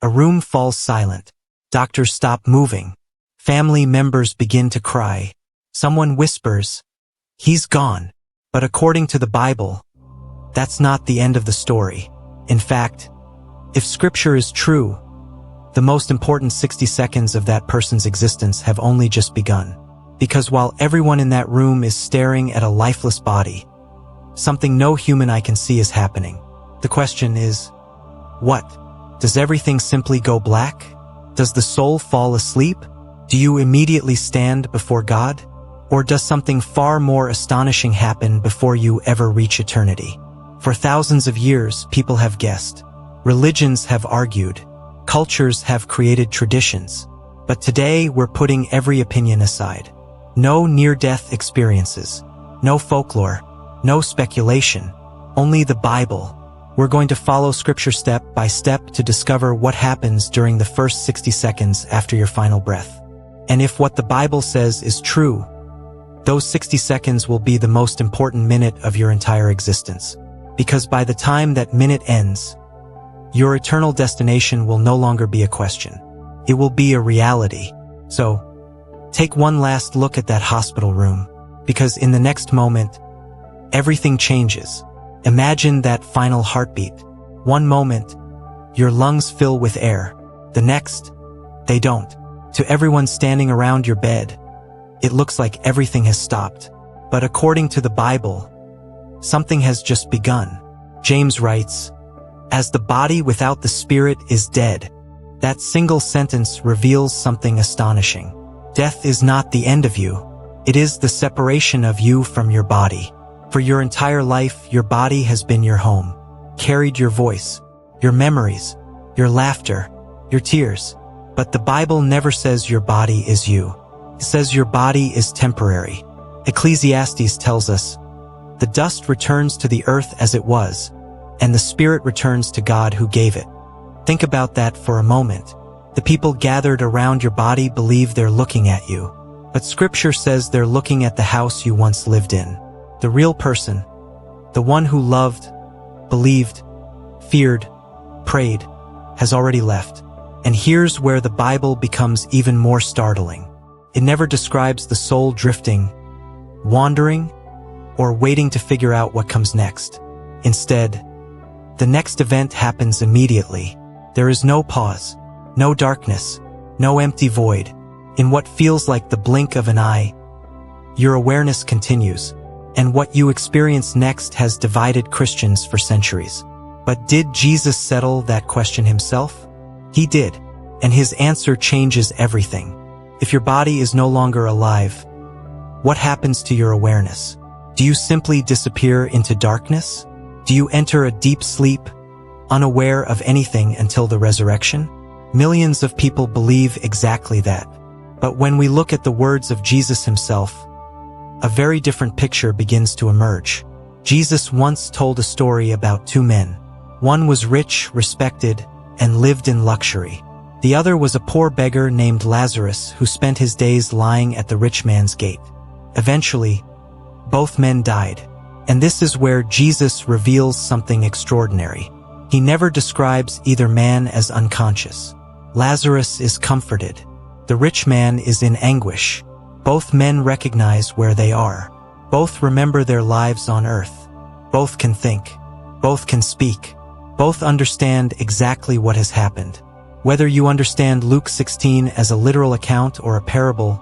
A room falls silent. Doctors stop moving. Family members begin to cry. Someone whispers, "He's gone." But according to the Bible, that's not the end of the story. In fact, if Scripture is true, the most important 60 seconds of that person's existence have only just begun. Because while everyone in that room is staring at a lifeless body, something no human eye can see is happening. The question is, what? Does everything simply go black? Does the soul fall asleep? Do you immediately stand before God? Or does something far more astonishing happen before you ever reach eternity? For thousands of years, people have guessed. Religions have argued. Cultures have created traditions. But today, we're putting every opinion aside. No near-death experiences. No folklore. No speculation. Only the Bible. We're going to follow Scripture step by step to discover what happens during the first 60 seconds after your final breath. And if what the Bible says is true, those 60 seconds will be the most important minute of your entire existence. Because by the time that minute ends, your eternal destination will no longer be a question. It will be a reality. So, take one last look at that hospital room, because in the next moment, everything changes. Imagine that final heartbeat. One moment, your lungs fill with air. The next, they don't. To everyone standing around your bed, it looks like everything has stopped. But according to the Bible, something has just begun. James writes, "As the body without the spirit is dead." That single sentence reveals something astonishing. Death is not the end of you. It is the separation of you from your body. For your entire life, your body has been your home, carried your voice, your memories, your laughter, your tears. But the Bible never says your body is you. It says your body is temporary. Ecclesiastes tells us, "The dust returns to the earth as it was, and the spirit returns to God who gave it." Think about that for a moment. The people gathered around your body believe they're looking at you, but Scripture says they're looking at the house you once lived in. The real person, the one who loved, believed, feared, prayed, has already left. And here's where the Bible becomes even more startling. It never describes the soul drifting, wandering, or waiting to figure out what comes next. Instead, the next event happens immediately. There is no pause, no darkness, no empty void. In what feels like the blink of an eye, your awareness continues, and what you experience next has divided Christians for centuries. But did Jesus settle that question himself? He did, and his answer changes everything. If your body is no longer alive, what happens to your awareness? Do you simply disappear into darkness? Do you enter a deep sleep, unaware of anything until the resurrection? Millions of people believe exactly that. But when we look at the words of Jesus himself, a very different picture begins to emerge. Jesus once told a story about two men. One was rich, respected, and lived in luxury. The other was a poor beggar named Lazarus who spent his days lying at the rich man's gate. Eventually, both men died. And this is where Jesus reveals something extraordinary. He never describes either man as unconscious. Lazarus is comforted. The rich man is in anguish. Both men recognize where they are. Both remember their lives on earth. Both can think. Both can speak. Both understand exactly what has happened. Whether you understand Luke 16 as a literal account or a parable,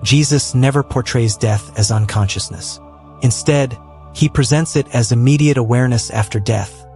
Jesus never portrays death as unconsciousness. Instead, he presents it as immediate awareness after death,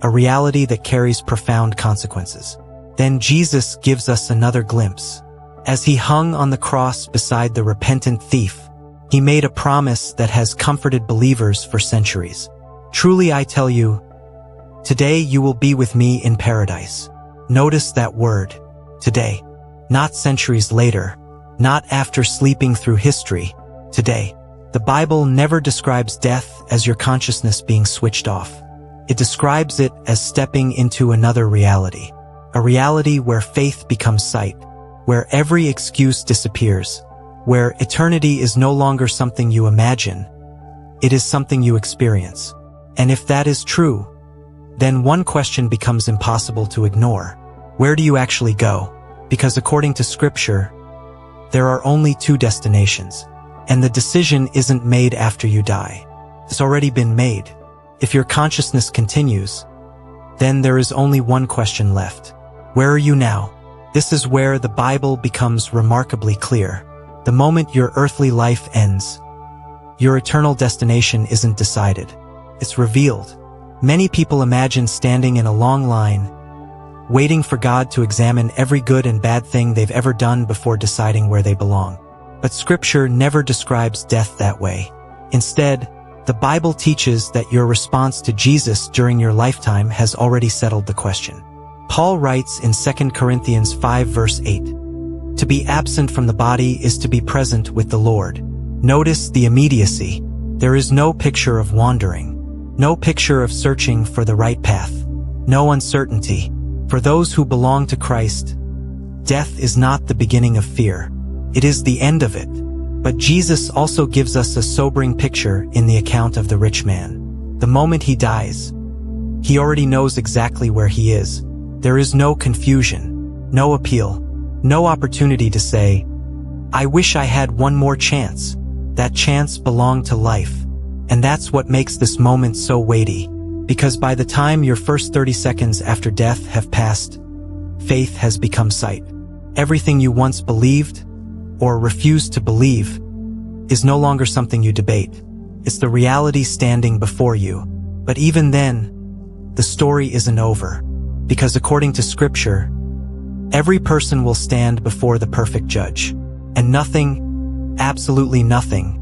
a reality that carries profound consequences. Then Jesus gives us another glimpse. As he hung on the cross beside the repentant thief, he made a promise that has comforted believers for centuries. "Truly I tell you, today you will be with me in paradise." Notice that word, today. Not centuries later, not after sleeping through history, today. The Bible never describes death as your consciousness being switched off. It describes it as stepping into another reality. A reality where faith becomes sight, where every excuse disappears, where eternity is no longer something you imagine, it is something you experience. And if that is true, then one question becomes impossible to ignore. Where do you actually go? Because according to Scripture, there are only two destinations, and the decision isn't made after you die. It's already been made. If your consciousness continues, then there is only one question left. Where are you now? This is where the Bible becomes remarkably clear. The moment your earthly life ends, your eternal destination isn't decided. It's revealed. Many people imagine standing in a long line, waiting for God to examine every good and bad thing they've ever done before deciding where they belong. But Scripture never describes death that way. Instead, the Bible teaches that your response to Jesus during your lifetime has already settled the question. Paul writes in 2 Corinthians 5 verse 8, "To be absent from the body is to be present with the Lord." Notice the immediacy. There is no picture of wandering, no picture of searching for the right path, no uncertainty. For those who belong to Christ, death is not the beginning of fear. It is the end of it. But Jesus also gives us a sobering picture in the account of the rich man. The moment he dies, he already knows exactly where he is. There is no confusion, no appeal, no opportunity to say, "I wish I had one more chance." That chance belonged to life. And that's what makes this moment so weighty. Because by the time your first 30 seconds after death have passed, faith has become sight. Everything you once believed, or refused to believe, is no longer something you debate. It's the reality standing before you. But even then, the story isn't over. Because according to Scripture, every person will stand before the perfect judge. And nothing, absolutely nothing,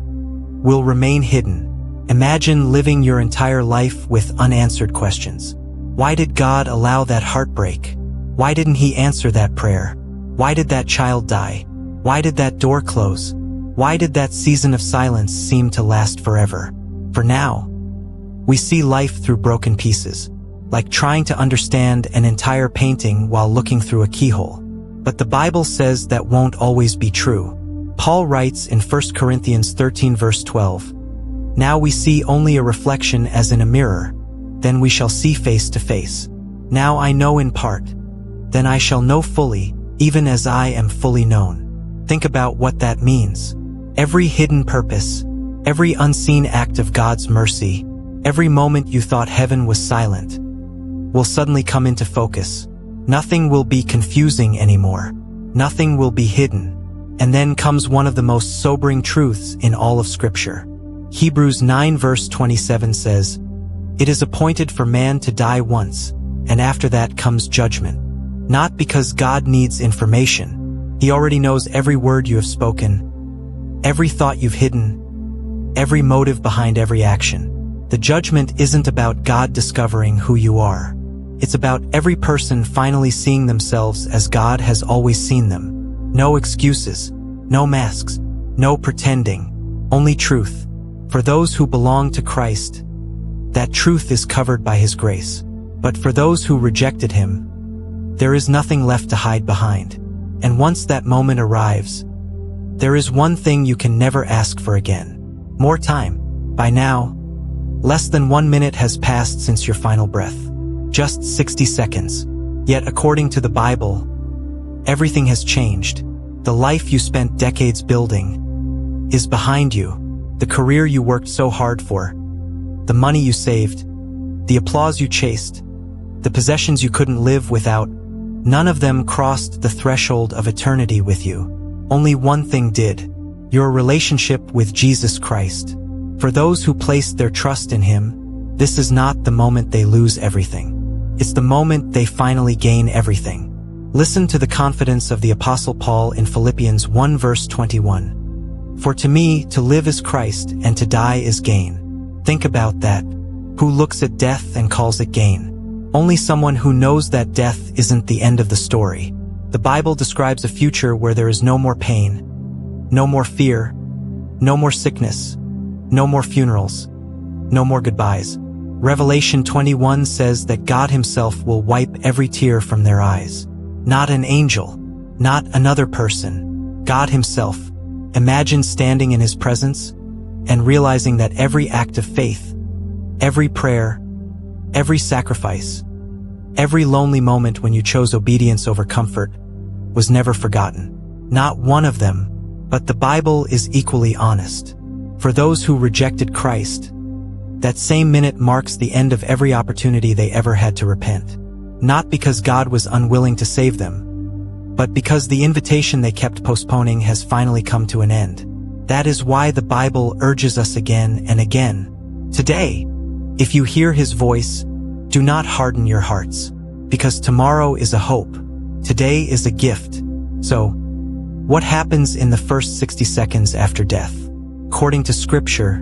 will remain hidden. Imagine living your entire life with unanswered questions. Why did God allow that heartbreak? Why didn't He answer that prayer? Why did that child die? Why did that door close? Why did that season of silence seem to last forever? For now, we see life through broken pieces, like trying to understand an entire painting while looking through a keyhole. But the Bible says that won't always be true. Paul writes in 1 Corinthians 13 verse 12, "Now we see only a reflection as in a mirror, then we shall see face to face. Now I know in part, then I shall know fully, even as I am fully known." Think about what that means. Every hidden purpose, every unseen act of God's mercy, every moment you thought heaven was silent, will suddenly come into focus. Nothing will be confusing anymore. Nothing will be hidden. And then comes one of the most sobering truths in all of Scripture. Hebrews 9 verse 27 says, "It is appointed for man to die once, and after that comes judgment." Not because God needs information. He already knows every word you have spoken, every thought you've hidden, every motive behind every action. The judgment isn't about God discovering who you are. It's about every person finally seeing themselves as God has always seen them. No excuses, no masks, no pretending, only truth. For those who belong to Christ, that truth is covered by His grace. But for those who rejected Him, there is nothing left to hide behind. And once that moment arrives, there is one thing you can never ask for again. More time. By now, less than 1 minute has passed since your final breath. Just 60 seconds. Yet according to the Bible, everything has changed. The life you spent decades building is behind you. The career you worked so hard for, the money you saved, the applause you chased, the possessions you couldn't live without, none of them crossed the threshold of eternity with you. Only one thing did: your relationship with Jesus Christ. For those who placed their trust in Him, this is not the moment they lose everything. It's the moment they finally gain everything. Listen to the confidence of the Apostle Paul in Philippians 1 verse 21. "For to me, to live is Christ, and to die is gain." Think about that. Who looks at death and calls it gain? Only someone who knows that death isn't the end of the story. The Bible describes a future where there is no more pain, no more fear, no more sickness, no more funerals, no more goodbyes. Revelation 21 says that God Himself will wipe every tear from their eyes. Not an angel, not another person, God Himself. Imagine standing in His presence and realizing that every act of faith, every prayer, every sacrifice, Every lonely moment when you chose obedience over comfort was never forgotten. Not one of them, but the Bible is equally honest. For those who rejected Christ, that same minute marks the end of every opportunity they ever had to repent. Not because God was unwilling to save them, but because the invitation they kept postponing has finally come to an end. That is why the Bible urges us again and again. Today, if you hear His voice, do not harden your hearts, because tomorrow is a hope. Today is a gift. So, what happens in the first 60 seconds after death? According to Scripture,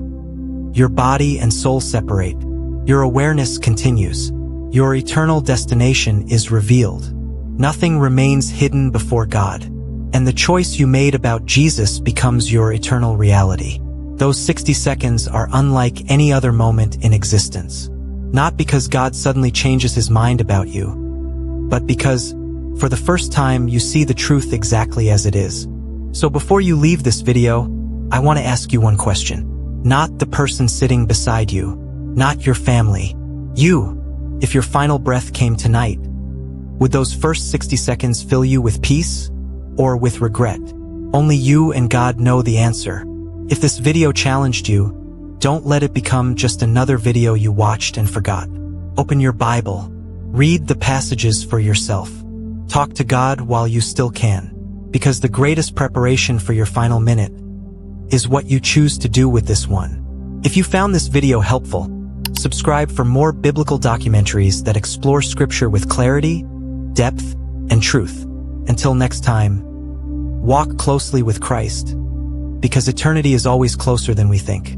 your body and soul separate. Your awareness continues. Your eternal destination is revealed. Nothing remains hidden before God, and the choice you made about Jesus becomes your eternal reality. Those 60 seconds are unlike any other moment in existence. Not because God suddenly changes His mind about you, but because, for the first time, you see the truth exactly as it is. So before you leave this video, I want to ask you one question. Not the person sitting beside you, not your family. You. If your final breath came tonight, would those first 60 seconds fill you with peace or with regret? Only you and God know the answer. If this video challenged you, don't let it become just another video you watched and forgot. Open your Bible. Read the passages for yourself. Talk to God while you still can, because the greatest preparation for your final minute is what you choose to do with this one. If you found this video helpful, subscribe for more biblical documentaries that explore Scripture with clarity, depth, and truth. Until next time, walk closely with Christ, because eternity is always closer than we think.